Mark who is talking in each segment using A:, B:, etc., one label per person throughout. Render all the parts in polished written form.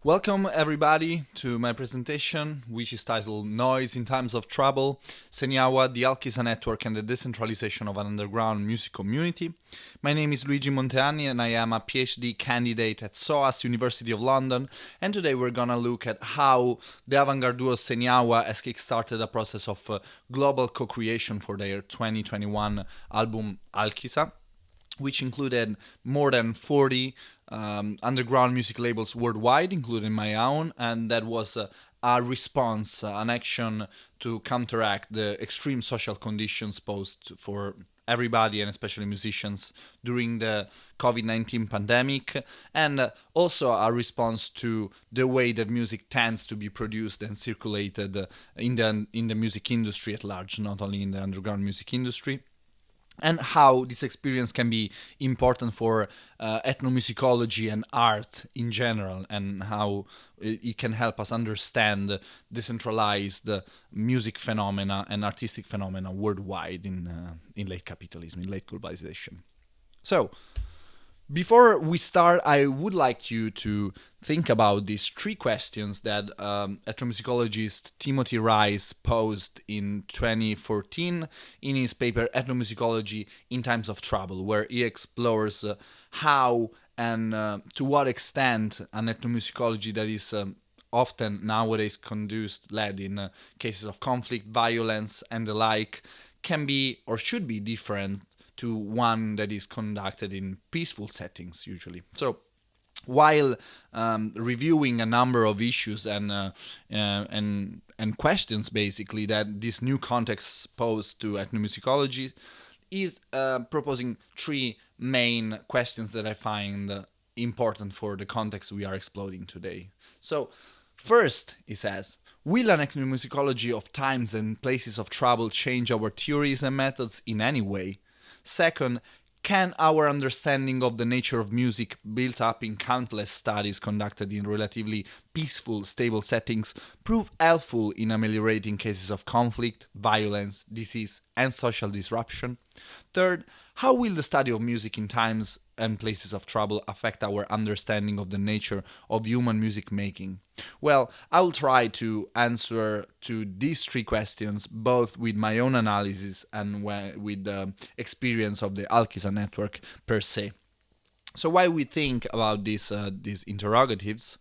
A: Welcome everybody to my presentation, which is titled Noise in Times of Trouble, Senyawa, the Alkisah Network and the Decentralization of an Underground Music Community. My name is Luigi Monteani and I am a PhD candidate at SOAS, University of London, and today we're gonna look at how the avant-garde duo Senyawa has kickstarted a process of global co-creation for their 2021 album Alkisah, which included more than 40 underground music labels worldwide, including my own, and that was a response, an action to counteract the extreme social conditions posed for everybody and especially musicians during the COVID-19 pandemic, and also a response to the way that music tends to be produced and circulated in the music industry at large, not only in the underground music industry, and how this experience can be important for ethnomusicology and art in general, and how it can help us understand decentralized music phenomena and artistic phenomena worldwide in late capitalism, in late globalization. So, before we start, I would like you to think about these three questions that ethnomusicologist Timothy Rice posed in 2014 in his paper Ethnomusicology in Times of Trouble, where he explores how and to what extent an ethnomusicology that is often nowadays led in cases of conflict, violence, and the like can be or should be different to one that is conducted in peaceful settings usually. So while reviewing a number of issues and questions basically that this new context pose to ethnomusicology, is proposing three main questions that I find important for the context we are exploring today. So first, he says, will an ethnomusicology of times and places of trouble change our theories and methods in any way? Second, can our understanding of the nature of music, built up in countless studies conducted in relatively peaceful, stable settings, prove helpful in ameliorating cases of conflict, violence, disease, and social disruption? Third, how will the study of music in times and places of trouble affect our understanding of the nature of human music making? Well, I'll try to answer to these three questions both with my own analysis and with the experience of the Alkisah network per se. So while we think about these interrogatives,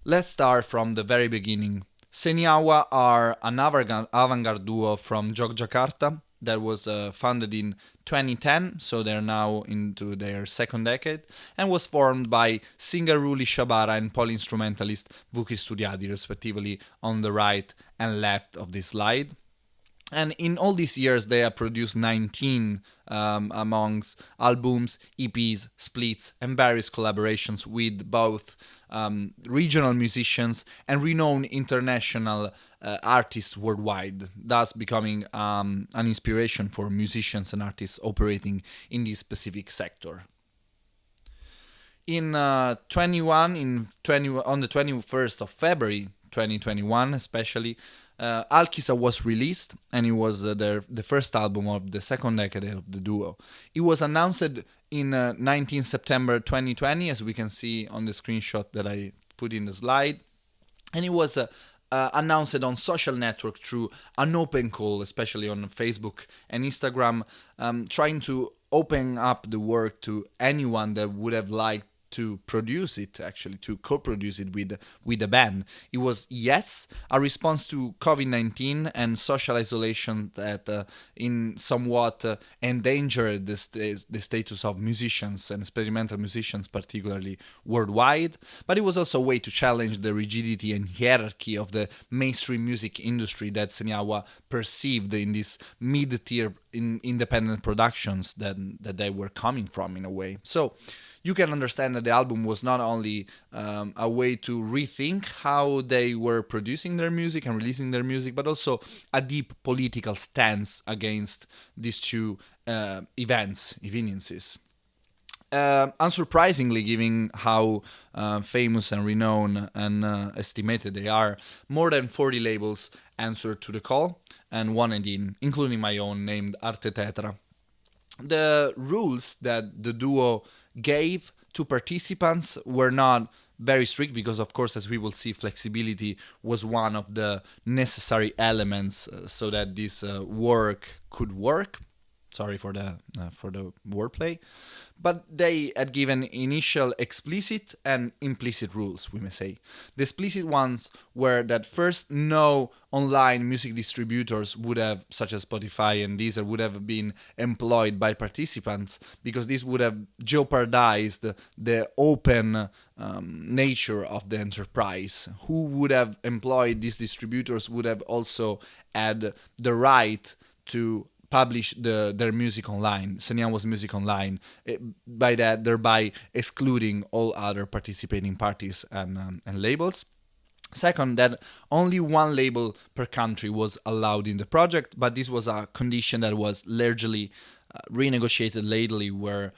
A: let's start from the very beginning. Senyawa are an avant-garde duo from Yogyakarta that was founded in 2010, so they're now into their second decade, and was formed by singer Rully Shabara and poly-instrumentalist Wukir Suryadi, respectively, on the right and left of this slide. And in all these years, they have produced 19 amongst albums, EPs, splits, and various collaborations with both regional musicians and renowned international artists worldwide, thus becoming an inspiration for musicians and artists operating in this specific sector. In on the 21st of February 2021, especially, Alkisah was released, and it was the first album of the second decade of the duo. It was announced in 19 September 2020, as we can see on the screenshot that I put in the slide, and it was announced on social network through an open call, especially on Facebook and Instagram, trying to open up the work to anyone that would have liked to produce it, actually to co-produce it with the band. It was, yes, a response to COVID-19 and social isolation that in somewhat endangered the status of musicians and experimental musicians, particularly worldwide, but it was also a way to challenge the rigidity and hierarchy of the mainstream music industry that Senyawa perceived in these mid-tier independent productions that they were coming from, in a way. So you can understand that the album was not only a way to rethink how they were producing their music and releasing their music, but also a deep political stance against these two eveniences. Unsurprisingly, given how famous and renowned and estimated they are, more than 40 labels answered to the call, and one in, including my own, named Arte Tetra. The rules that the duo gave to participants were not very strict because, of course, as we will see, flexibility was one of the necessary elements so that this work could work. Sorry for the wordplay, but they had given initial explicit and implicit rules, we may say. The explicit ones were that first, no online music distributors would have, such as Spotify and Deezer, would have been employed by participants, because this would have jeopardized the open nature of the enterprise. Who would have employed these distributors would have also had the right to publish their music online, Senyawa's music online, by that thereby excluding all other participating parties and labels. Second, that only one label per country was allowed in the project, but this was a condition that was largely renegotiated lately, where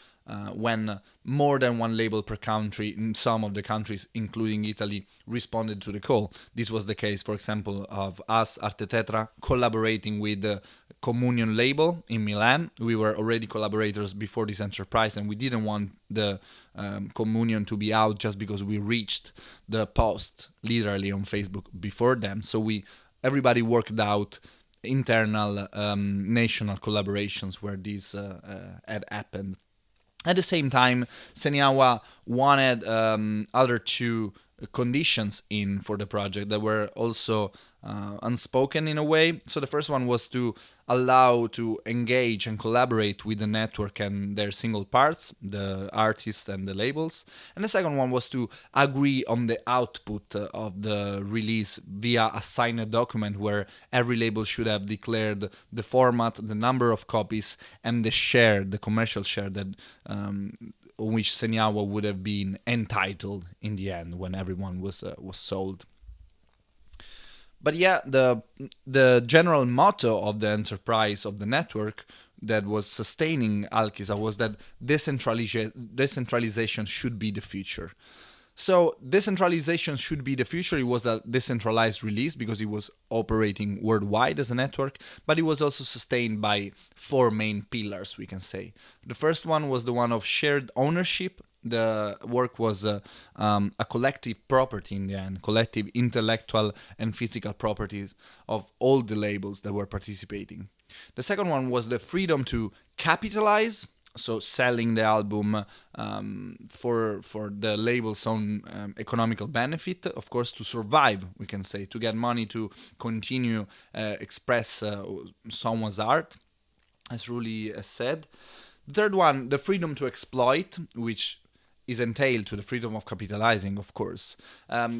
A: when more than one label per country in some of the countries, including Italy, responded to the call. This was the case, for example, of us, Arte Tetra, collaborating with the Communion label in Milan. We were already collaborators before this enterprise, and we didn't want the Communion to be out just because we reached the post literally on Facebook before them. So everybody worked out internal national collaborations where this had happened. At the same time, Senyawa wanted other two conditions in for the project that were also unspoken in a way. So the first one was to allow to engage and collaborate with the network and their single parts, the artists and the labels. And the second one was to agree on the output of the release via a signed document where every label should have declared the format, the number of copies, and the share, the commercial share that on which Senyawa would have been entitled in the end when everyone was sold. But yeah, the general motto of the enterprise, of the network that was sustaining Alkisah, was that decentralization should be the future. So decentralization should be the future. It was a decentralized release because it was operating worldwide as a network, but it was also sustained by four main pillars, we can say. The first one was the one of shared ownership. The work was a collective property in the end, collective intellectual and physical properties of all the labels that were participating. The second one was the freedom to capitalize, so selling the album for the label's own economical benefit, of course, to survive, we can say, to get money to continue express someone's art, as Rully said. The third one, the freedom to exploit, which is entailed to the freedom of capitalizing, of course.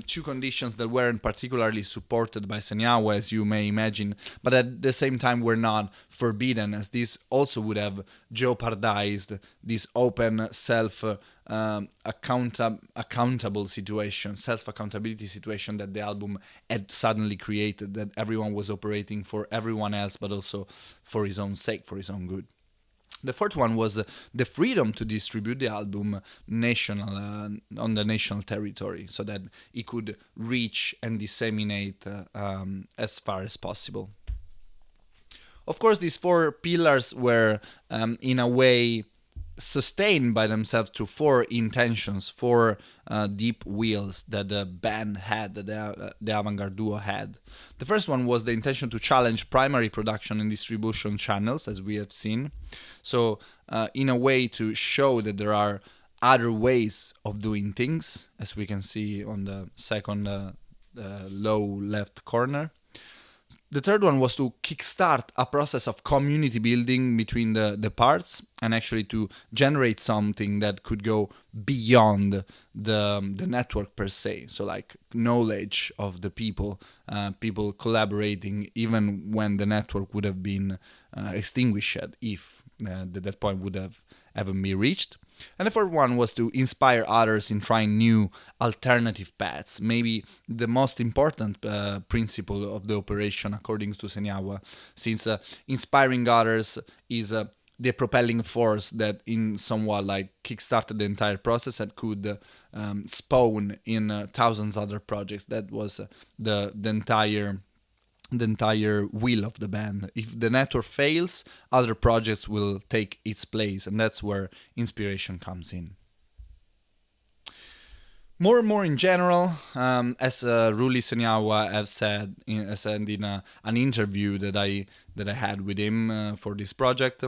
A: Two conditions that weren't particularly supported by Senyawa, as you may imagine, but at the same time were not forbidden, as this also would have jeopardized this open accountable situation, self-accountability situation that the album had suddenly created, that everyone was operating for everyone else, but also for his own sake, for his own good. The fourth one was the freedom to distribute the album on the national territory, so that it could reach and disseminate as far as possible. Of course, these four pillars were, in a way, sustained by themselves to four intentions, four deep wheels that the band had, that the avant-garde duo had. The first one was the intention to challenge primary production and distribution channels, as we have seen. So, in a way, to show that there are other ways of doing things, as we can see on the second low left corner. The third one was to kickstart a process of community building between the parts, and actually to generate something that could go beyond the network per se. So like knowledge of the people collaborating even when the network would have been extinguished, if that point would have ever been reached. And the fourth one was to inspire others in trying new alternative paths. Maybe the most important principle of the operation, according to Senyawa, since inspiring others is the propelling force that in somewhat like kickstarted the entire process and could spawn in thousands other projects. That was the entire will of the band. If the network fails, other projects will take its place, and that's where inspiration comes in. More and more in general, as Rully Senyawa have said in an interview that I had with him for this project,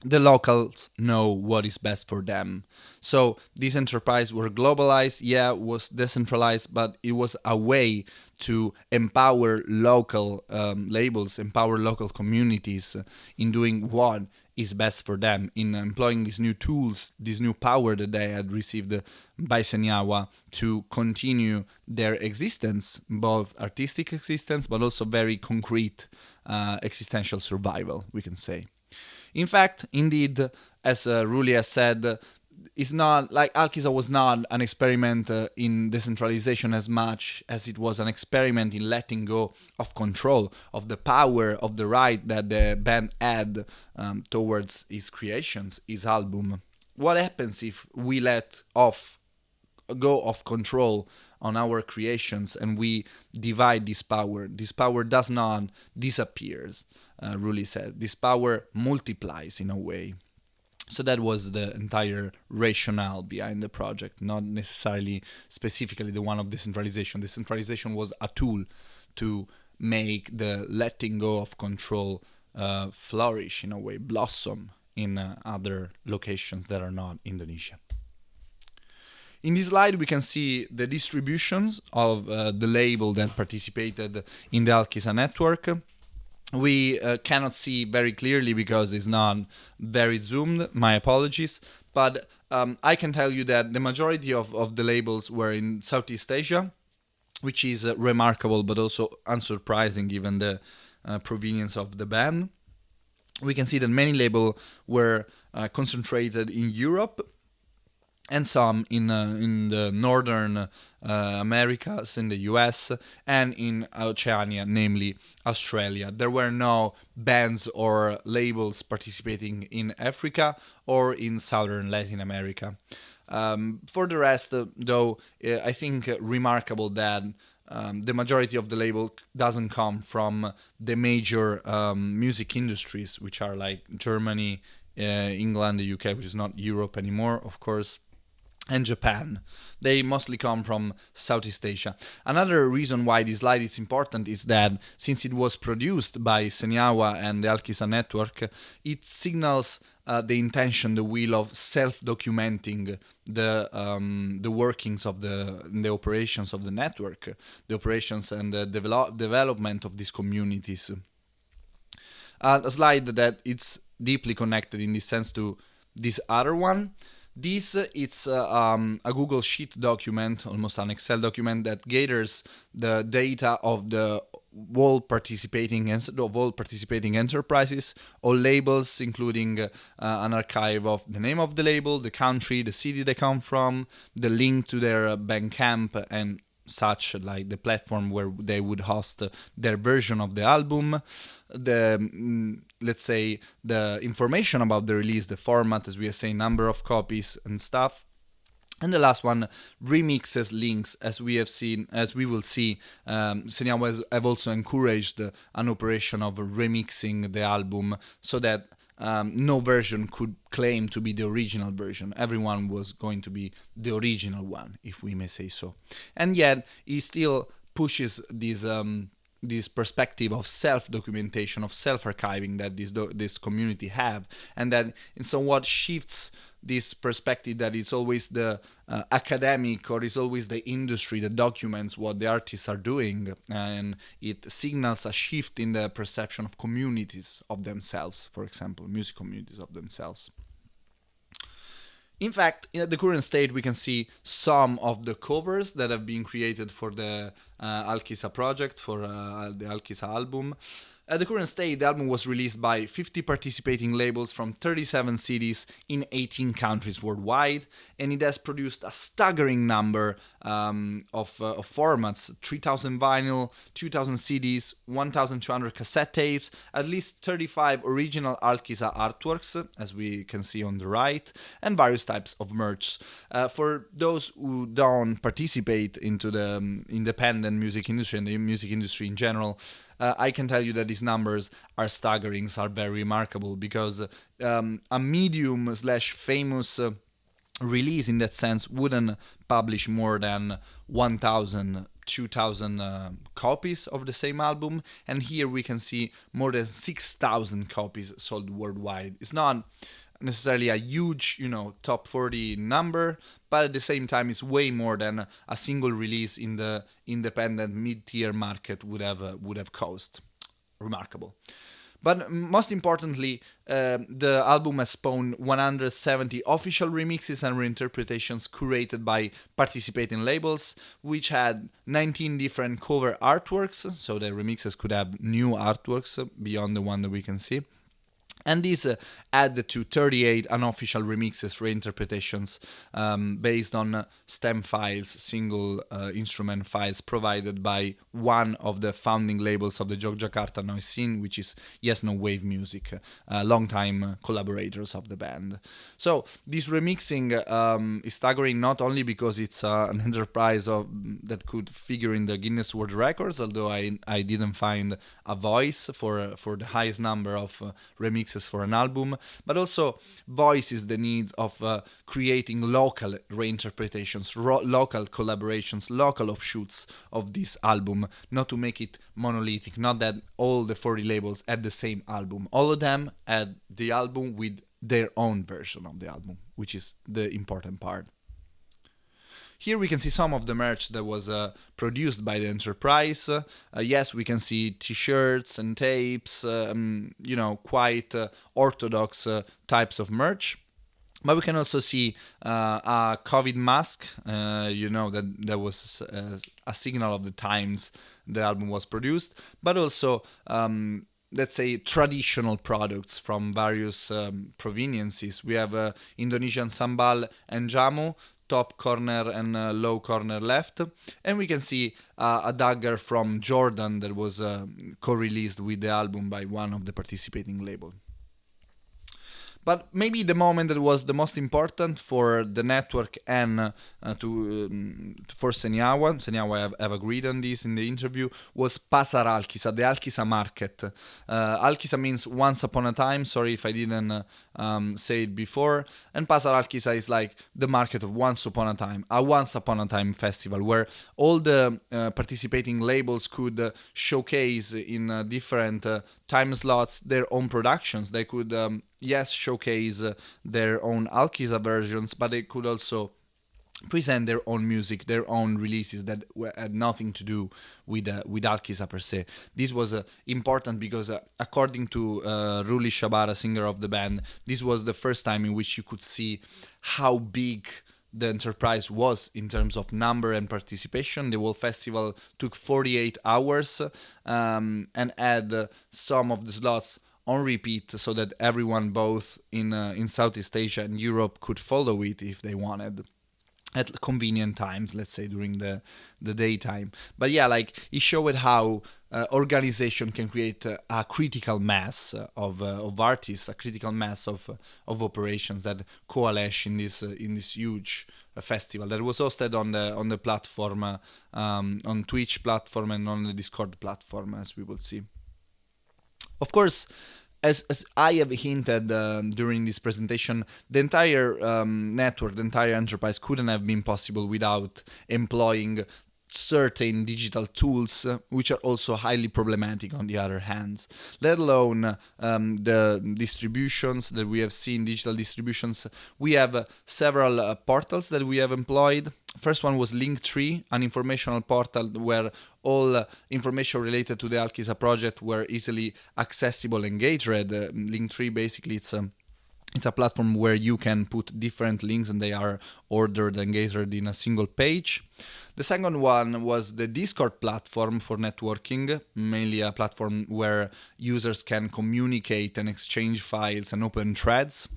A: the locals know what is best for them. So these enterprises were globalized, yeah, was decentralized, but it was a way to empower local labels, empower local communities in doing what is best for them, in employing these new tools, this new power that they had received by Senyawa to continue their existence, both artistic existence, but also very concrete existential survival, we can say. In fact, indeed, as Rully has said, it's not like Alkisah was not an experiment in decentralization as much as it was an experiment in letting go of control, of the power, of the right that the band had towards his creations, his album. What happens if we let go of control on our creations and we divide this power? This power does not disappear, Rully said. This power multiplies in a way. So that was the entire rationale behind the project, not necessarily specifically the one of decentralization. Decentralization was a tool to make the letting go of control flourish in a way, blossom in other locations that are not Indonesia. In this slide, we can see the distributions of the label that participated in the Alkisah network. We cannot see very clearly because it's not very zoomed, my apologies, but I can tell you that the majority of the labels were in Southeast Asia, which is remarkable but also unsurprising given the provenience of the band. We can see that many labels were concentrated in Europe, and some in the northern Americas, in the US, and in Oceania, namely Australia. There were no bands or labels participating in Africa or in southern Latin America. For the rest, though, I think remarkable that the majority of the label doesn't come from the major music industries, which are like Germany, England, the UK, which is not Europe anymore, of course, and Japan. They mostly come from Southeast Asia. Another reason why this slide is important is that since it was produced by Senyawa and the Alkisah network, it signals the intention, the will of self-documenting the workings of the operations of the network, the operations and the development of these communities. A slide that it's deeply connected in this sense to this other one. This it's a Google Sheet document, almost an Excel document that gathers the data of the all participating enterprises, all labels, including an archive of the name of the label, the country, the city they come from, the link to their Bandcamp and such, like the platform where they would host their version of the album, the let's say the information about the release, the format, as we are saying, number of copies and stuff. And the last one, remixes links, as we will see. Senyawa have also encouraged an operation of remixing the album so that no version could claim to be the original version. Everyone was going to be the original one, if we may say so. And yet, he still pushes this perspective of self-documentation, of self-archiving that this community have, and that in somewhat shifts this perspective that it's always the academic or it's always the industry that documents what the artists are doing, and it signals a shift in the perception of communities of themselves, for example, music communities of themselves. In fact, in the current state, we can see some of the covers that have been created for the Alkisah project, for the Alkisah album. At the current state, the album was released by 50 participating labels from 37 cities in 18 countries worldwide, and it has produced a staggering number of formats: 3,000 vinyl, 2,000 CDs, 1,200 cassette tapes, at least 35 original Alkisah artworks, as we can see on the right, and various types of merch. For those who don't participate into the independent music industry and the music industry in general, I can tell you that these numbers are staggering, are very remarkable, because a medium/famous release in that sense wouldn't publish more than 1,000, 2,000 copies of the same album, and here we can see more than 6,000 copies sold worldwide. It's not necessarily a huge, top 40 number, but at the same time, it's way more than a single release in the independent mid-tier market would have cost. Remarkable. But most importantly, the album has spawned 170 official remixes and reinterpretations curated by participating labels, which had 19 different cover artworks, so the remixes could have new artworks beyond the one that we can see. And these add to 38 unofficial remixes, reinterpretations based on stem files, single instrument files provided by one of the founding labels of the Yogyakarta noise scene, which is Yes No Wave Music, longtime collaborators of the band. So this remixing is staggering not only because it's an enterprise that could figure in the Guinness World Records, although I didn't find a voice for the highest number of remixes for an album, but also voices the needs of creating local reinterpretations, local collaborations, local offshoots of this album, not to make it monolithic, not that all the 40 labels had the same album. All of them had the album with their own version of the album, which is the important part. Here we can see some of the merch that was produced by the enterprise. Yes, we can see t-shirts and tapes, quite orthodox types of merch. But we can also see a COVID mask, that was a signal of the times the album was produced, but also let's say traditional products from various proveniences. We have Indonesian sambal and jamu, top corner and low corner left, and we can see a dagger from Jordan that was co-released with the album by one of the participating labels. But maybe the moment that was the most important for the network and for Senyawa have agreed on this in the interview, was Pasar Alkisah, the Alkisah market. Alkisah means once upon a time, sorry if I didn't say it before, and Pasar Alkisah is like the market of once upon a time festival, where all the participating labels could showcase in different time slots their own productions. They could showcase their own Alkisah versions, but they could also present their own music, their own releases that had nothing to do with Alkisah per se. This was important because, according to Rully Shabara, singer of the band, this was the first time in which you could see how big the enterprise was in terms of number and participation. The whole festival took 48 hours and had some of the slots on repeat, so that everyone both in Southeast Asia and Europe could follow it if they wanted at convenient times, let's say during the daytime. But yeah, like, it showed how organization can create a critical mass of artists, a critical mass of operations that coalesce in this huge festival that was hosted on the platform, on Twitch platform and on the Discord platform, as we will see. Of course, as I have hinted during this presentation, the entire network, the entire enterprise couldn't have been possible without employing certain digital tools, which are also highly problematic on the other hand, let alone the distributions that we have seen, digital distributions. We have several portals that we have employed. First one was Linktree, an informational portal where all information related to the Alkisah project were easily accessible and gathered. Linktree, basically, it's a platform where you can put different links and they are ordered and gathered in a single page. The second one was the Discord platform for networking, mainly a platform where users can communicate and exchange files and open threads,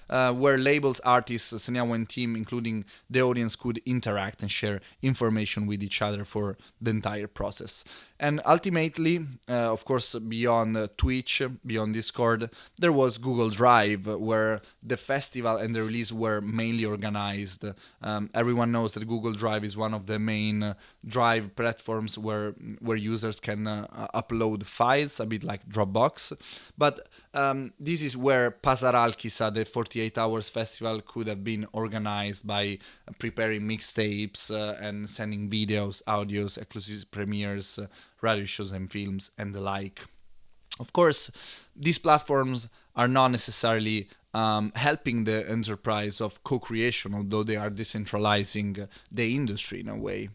A: where labels, artists, Senyawa and team, including the audience, could interact and share information with each other for the entire process. And ultimately, of course, beyond Twitch, beyond Discord, there was Google Drive, where the festival and the release were mainly organized. Everyone knows that Google Drive is one one of the main drive platforms where users can upload files, a bit like Dropbox. But this is where Pasar Alkisah, the 48 Hours Festival, could have been organized by preparing mixtapes and sending videos, audios, exclusive premieres, radio shows and films, and the like. Of course, these platforms are not necessarily helping the enterprise of co-creation, although they are decentralizing the industry in a way.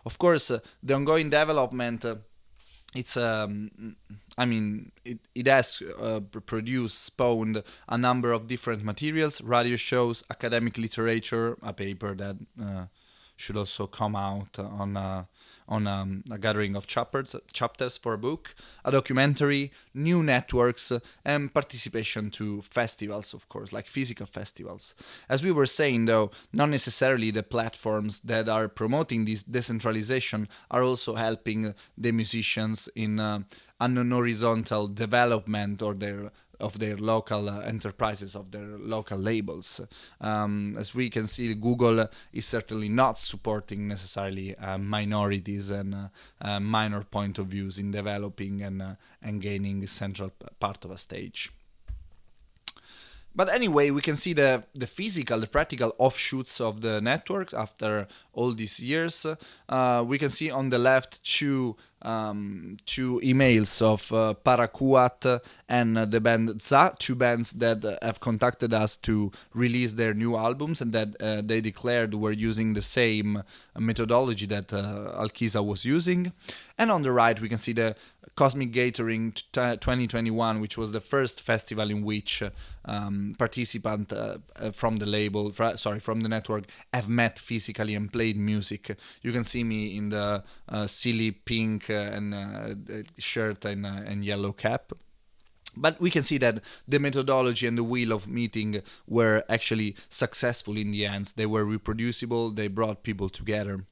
A: Of course, the ongoing development it's I mean it has produced, spawned a number of different materials, radio shows, academic literature, a paper that should also come out on a gathering of chapters for a book, a documentary, new networks, and participation to festivals, of course, like physical festivals. As we were saying, though, not necessarily the platforms that are promoting this decentralization are also helping the musicians in an horizontal development of their local enterprises, of their local labels. As we can see, Google is certainly not supporting necessarily minorities and minor point of views in developing and gaining a central part of a stage. But anyway, we can see the physical, the practical offshoots of the networks after all these years. We can see on the left two emails of Parakuat and the band Za, two bands that have contacted us to release their new albums and that they declared were using the same methodology that Alkisah was using. And on the right, we can see the Cosmic Gathering 2021, which was the first festival in which participants from the label, from the network, have met physically and played music. You can see me in the silly pink and shirt and yellow cap. But we can see that the methodology and the wheel of meeting were actually successful in the end. They were reproducible, they brought people together.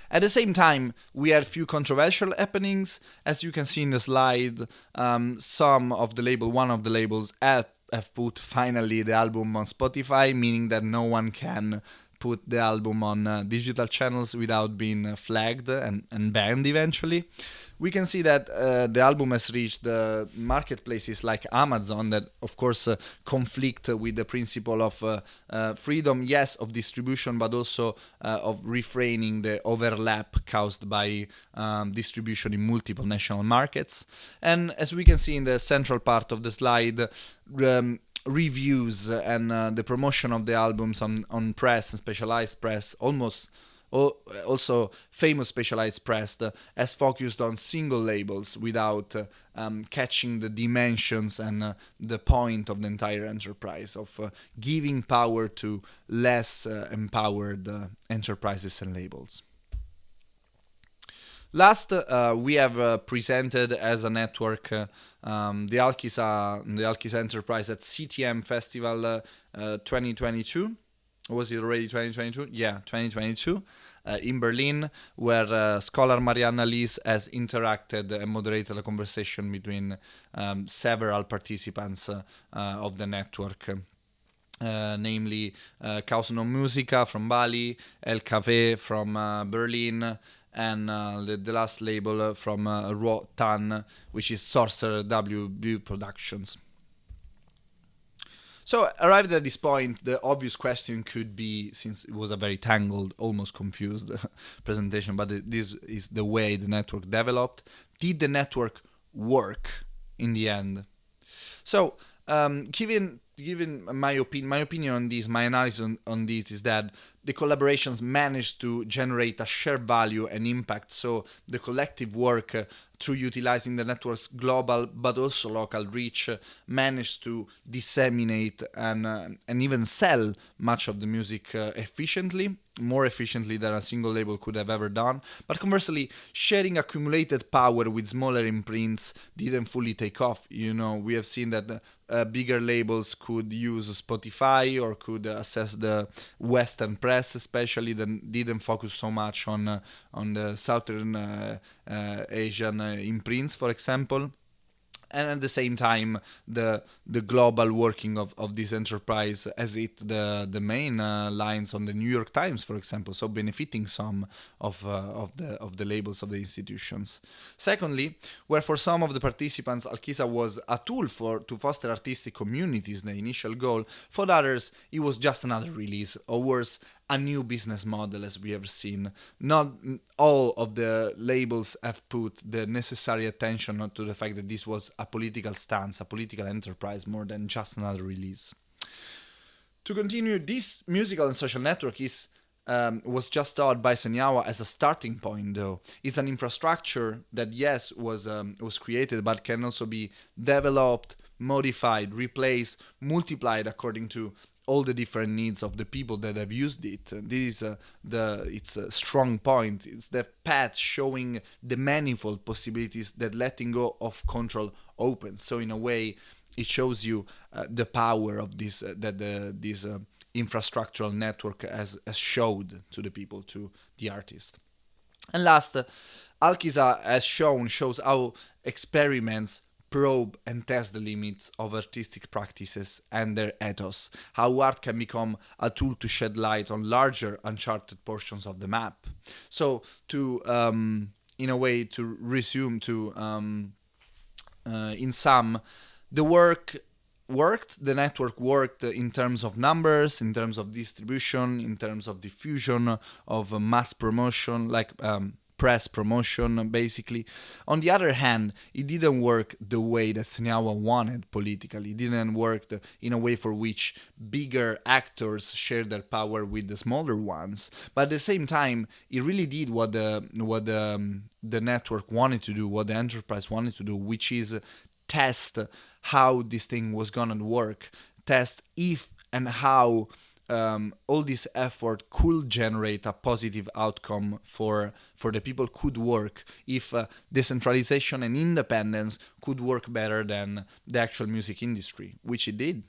A: At the same time, we had few controversial happenings. As you can see in the slide, one of the labels have put finally the album on Spotify, meaning that no one can put the album on digital channels without being flagged and banned eventually. We can see that the album has reached the marketplaces like Amazon that, of course, conflict with the principle of freedom, yes, of distribution, but also of refraining the overlap caused by distribution in multiple national markets. And as we can see in the central part of the slide, reviews and the promotion of the albums on press and specialized press, also famous specialized press, has focused on single labels without catching the dimensions and the point of the entire enterprise of giving power to less empowered enterprises and labels. Last, we have presented as a network the Alkisah Enterprise at CTM Festival 2022. Was it already 2022? Yeah, 2022 in Berlin, where scholar Marianna Lies has interacted and moderated a conversation between several participants of the network. Namely Caos No Musica from Bali, El Café from Berlin, and the last label from Rotan, which is Sorcerer WB Productions. So, arrived at this point, the obvious question could be, since it was a very tangled, almost confused presentation, but this is the way the network developed. Did the network work in the end? So, given my opinion on this, my analysis on this is that the collaborations managed to generate a shared value and impact. So the collective work through utilizing the network's global but also local reach managed to disseminate and even sell much of the music efficiently, more efficiently than a single label could have ever done. But conversely, sharing accumulated power with smaller imprints didn't fully take off. You know, we have seen that bigger labels could use Spotify or could access the Western press, especially, then didn't focus so much on the Southern Asian imprints, for example. and at the same time the global working of this enterprise as the main lines on the New York Times, for example, so benefiting some of the labels of the institutions. Secondly, where for some of the participants Alkisah was a tool for to foster artistic communities, the initial goal, for others it was just another release, or worse, a new business model, as we have seen. Not all of the labels have put the necessary attention to the fact that this was a political stance, a political enterprise, more than just another release. To continue, this musical and social network was just thought by Senyawa as a starting point, though. It's an infrastructure that, yes, was created, but can also be developed, modified, replaced, multiplied according to all the different needs of the people that have used it. This is its a strong point. It's the path showing the manifold possibilities that letting go of control opens. So in a way, it shows you the power of this this infrastructural network has showed to the people, to the artist. And last, Alkisah as shows how experiments probe and test the limits of artistic practices and their ethos, how art can become a tool to shed light on larger uncharted portions of the map. So to in a way to resume to in sum, the the network worked in terms of numbers, in terms of distribution, in terms of diffusion, of mass promotion, like press promotion, basically. On the other hand, it didn't work the way that Senyawa wanted politically. It didn't work in a way for which bigger actors shared their power with the smaller ones. But at the same time, it really did what the network wanted to do, what the enterprise wanted to do, which is test how this thing was gonna work, test if and how all this effort could generate a positive outcome for the people, could work, if decentralization and independence could work better than the actual music industry, which it did.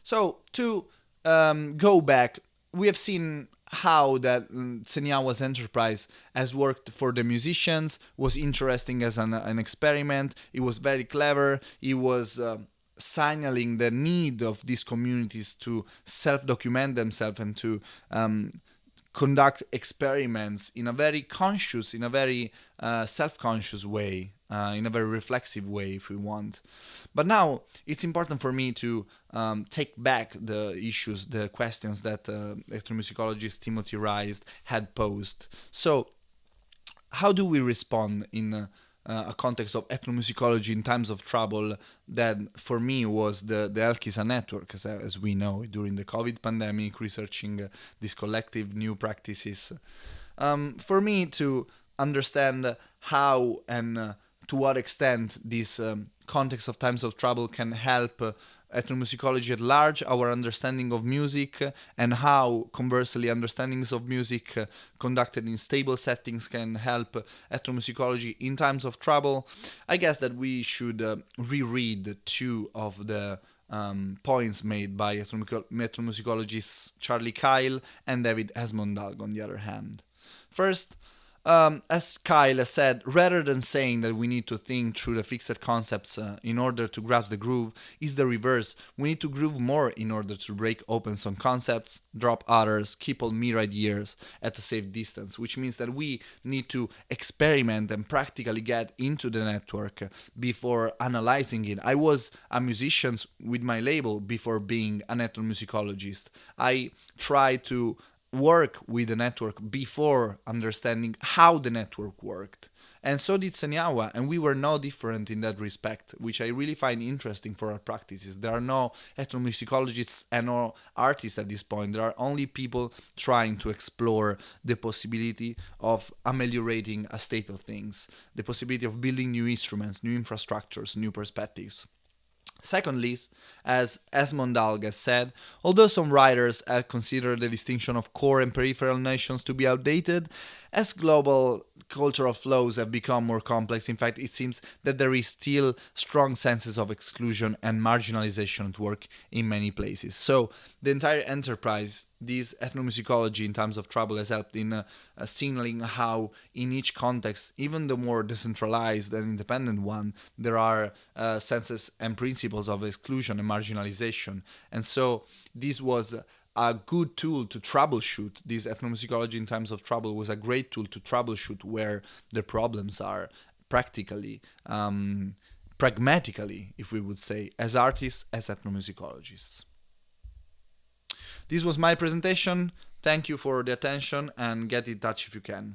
A: So to go back, we have seen how that Senyawa's enterprise has worked for the musicians, was interesting as an experiment. It was very clever. It was signaling the need of these communities to self-document themselves and to conduct experiments in a very conscious, in a very self-conscious way, in a very reflexive way, if we want. But now it's important for me to take back the issues, the questions that ethnomusicologist Timothy Rice had posed. So, how do we respond in a context of ethnomusicology in times of trouble that for me was the Alkisah network, as we know, during the COVID pandemic, researching these collective new practices. For me to understand how and to what extent this context of times of trouble can help ethnomusicology at large, our understanding of music, and how, conversely, understandings of music conducted in stable settings can help ethnomusicology in times of trouble, I guess that we should reread two of the points made by ethnomusicologists Charlie Kyle and David Esmondalg, on the other hand. First, as Kyle has said, rather than saying that we need to think through the fixed concepts in order to grasp the groove, is the reverse. We need to groove more in order to break open some concepts, drop others, keep all mere ideas at a safe distance, which means that we need to experiment and practically get into the network before analyzing it. I was a musician with my label before being an ethnomusicologist. I tried to work with the network before understanding how the network worked. And so did Senyawa, and we were no different in that respect, which I really find interesting for our practices. There are no ethnomusicologists and no artists at this point. There are only people trying to explore the possibility of ameliorating a state of things, the possibility of building new instruments, new infrastructures, new perspectives. Secondly, as Esmondalg has said, although some writers have considered the distinction of core and peripheral nations to be outdated, as global cultural flows have become more complex, in fact, it seems that there is still strong senses of exclusion and marginalization at work in many places. So the entire enterprise this ethnomusicology in times of trouble has helped in signaling how in each context, even the more decentralized and independent one, there are senses and principles of exclusion and marginalization. And so this was a good tool to troubleshoot. This ethnomusicology in times of trouble was a great tool to troubleshoot where the problems are practically, pragmatically, if we would say, as artists, as ethnomusicologists. This was my presentation. Thank you for the attention and get in touch if you can.